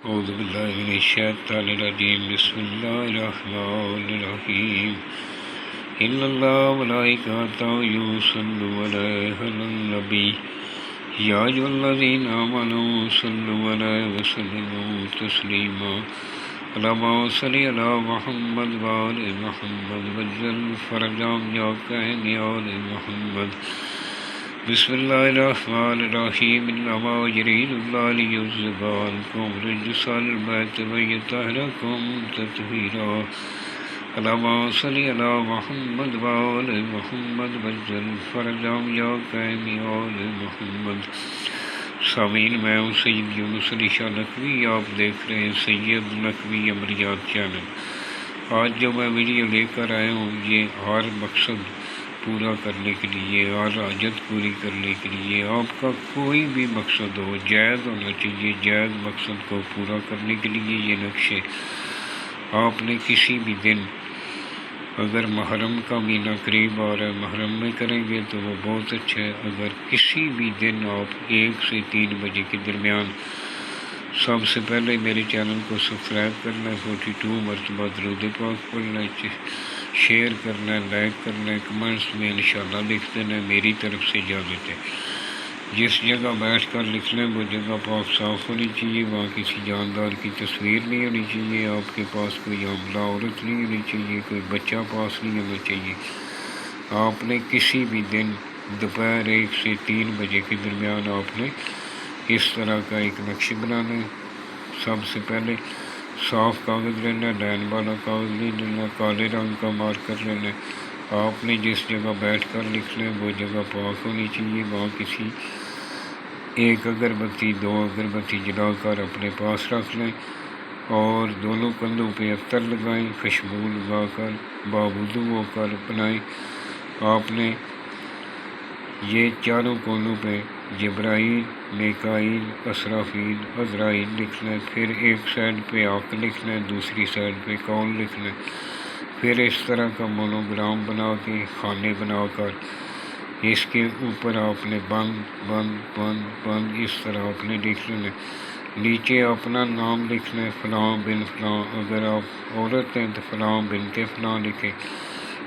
اعوذ باللہ من الشیطان الرجیم بسم اللہ الرحمن الرحیم ان اللہ ملائکتہ یصلون علی النبی یا ایھا الذین آمنوا صلوا علیہ وسلموا تسلیما اللہم صلی علی محمد وآل محمد وجل فرجهم یا قائم یا آل محمد بسم اللہ الرحمن الرحیم انما یرید اللہ لیذھب عنکم الرجس اہل البیت ویطہرکم تطہیرا اللہم صلی علی محمد وآل محمد وجل فرجهم یا قائم یا آل محمد۔ سامعین، میں ہوں سید یونس علی شاہ نقوی، آپ دیکھ رہے ہیں سید نقوی عملیات چینل۔ آج جو میں ویڈیو لے کر آیا ہوں یہ ہر مقصد پورا کرنے کے لیے، ہر حاجت پوری کرنے کے لیے، آپ کا کوئی بھی مقصد ہو جائز ہونا چاہیے۔ جائز مقصد کو پورا کرنے کے لیے یہ نقشے آپ نے کسی بھی دن، اگر محرم کا مہینہ قریب آ رہا ہے محرم میں کریں گے تو وہ بہت اچھا ہے۔ اگر کسی بھی دن آپ 1 سے 3 بجے کے درمیان، سب سے پہلے میرے چینل کو سبسکرائب کرنا ہے، 42 مرتبہ درود پاک پڑھنا ہے، شیئر کرنا ہے، لائک کرنا ہے، کمنٹس میں انشاءاللہ لکھ دینا ہے، میری طرف سے اجازت ہے۔ جس جگہ بیٹھ کر لکھ لیں وہ جگہ پاک صاف ہونی چاہیے، وہاں کسی جاندار کی تصویر نہیں ہونی چاہیے، آپ کے پاس کوئی حاملہ عورت نہیں ہونی چاہیے، کوئی بچہ پاس نہیں ہونا چاہیے۔ آپ نے کسی بھی دن دوپہر 1 سے 3 بجے کے درمیان آپ نے اس طرح کا ایک نقش بنانا ہے۔ سب سے پہلے صاف کاغذ لینا ہے، لائن والا کاغذ نہیں لینا، کالے رنگ کا مارکر لینا ہے۔ آپ نے جس جگہ بیٹھ کر لکھنا ہے وہ جگہ پاک ہونی چاہیے، وہاں کسی 1 اگربتی 2 اگربتی جلا کر اپنے پاس رکھ لیں اور دونوں کندھوں پہ عطر لگائیں، خوشبو لگا کر باوضو ہو کر بنائیں۔ آپ نے یہ چاروں کونوں پہ جبرائیل، میکائیل، اسرافیل، عزرائیل لکھنا ہے، پھر ایک سائڈ پہ حق لکھنا ہے، دوسری سائڈ پہ کون لکھنا ہے۔ پھر اس طرح کا مونوگرام بنا کے خانے بنا کر اس کے اوپر آپ نے بند بند بند بند اس طرح آپ نے لکھ لینا ہے۔ نیچے اپنا نام لکھنا ہے، فلاں بن فلاں، اگر آپ عورت ہیں تو فلاں بنت فلاں لکھیں۔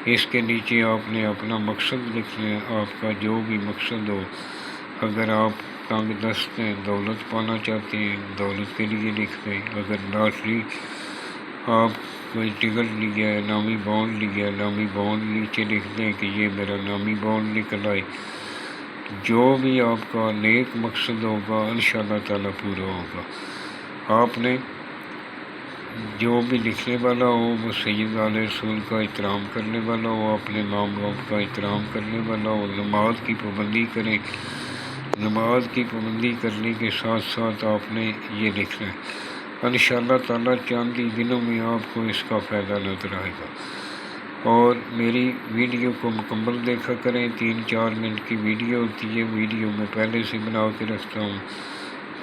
اس کے نیچے آپ نے اپنا مقصد لکھنا ہے، آپ کا جو بھی مقصد ہو۔ اگر آپ تنگ دست ہیں، دولت پانا چاہتے ہیں، دولت کے لیے لکھ دیں۔ اگر لاٹری آپ کوئی ٹکٹ لیا ہے، نامی بانڈ لیا ہے، نامی بانڈ نیچے لکھ دیں کہ یہ میرا نامی بانڈ نکل آئے۔ جو بھی آپ کا نیک مقصد ہوگا انشاءاللہ تعالیٰ پورا ہوگا۔ آپ نے جو بھی لکھنے والا ہو وہ سید آل رسول کا احترام کرنے والا ہو، اپنے ماں باپ کا احترام کرنے والا ہو، نماز کی پابندی کریں۔ نماز کی پابندی کرنے کے ساتھ ساتھ آپ نے یہ لکھنا ہے۔ انشاءاللہ تعالیٰ چند ہی دنوں میں آپ کو اس کا فائدہ نظر آئے گا۔ اور میری ویڈیو کو مکمل دیکھا کریں، 3-4 منٹ کی ویڈیو ہوتی ہے، ویڈیو میں پہلے سے بنا کے رکھتا ہوں،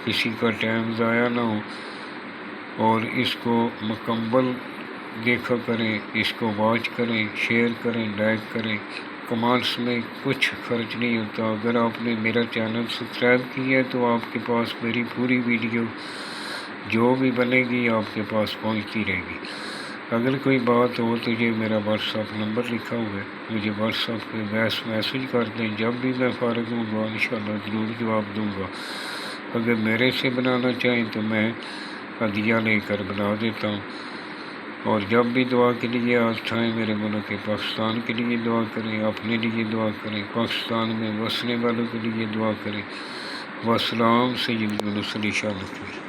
کسی کا ٹائم ضائع نہ ہو۔ اور اس کو مکمل دیکھا کریں، اس کو واچ کریں، شیئر کریں، لائک کریں۔ کمنٹس میں کچھ خرچ نہیں ہوتا۔ اگر آپ نے میرا چینل سبسکرائب کیا ہے تو آپ کے پاس میری پوری ویڈیو جو بھی بنے گی آپ کے پاس پہنچتی رہے گی۔ اگر کوئی بات ہو تو یہ میرا واٹس ایپ نمبر لکھا ہوا ہے، مجھے واٹس ایپ پہ میسج کر دیں، جب بھی میں فارغ ہوں گا انشاءاللہ ضرور جواب دوں گا۔ اگر میرے سے بنانا چاہیں تو میں ہدیہ لے کر بنا دیتا ہوں۔ اور جب بھی دعا کے لیے آج تھائیں، میرے ملک پاکستان کے لیے دعا کریں، اپنے لیے دعا کریں، پاکستان میں وسنے والوں کے لیے دعا کریں۔ والسلام، سید یونس علی شاہ نقوی۔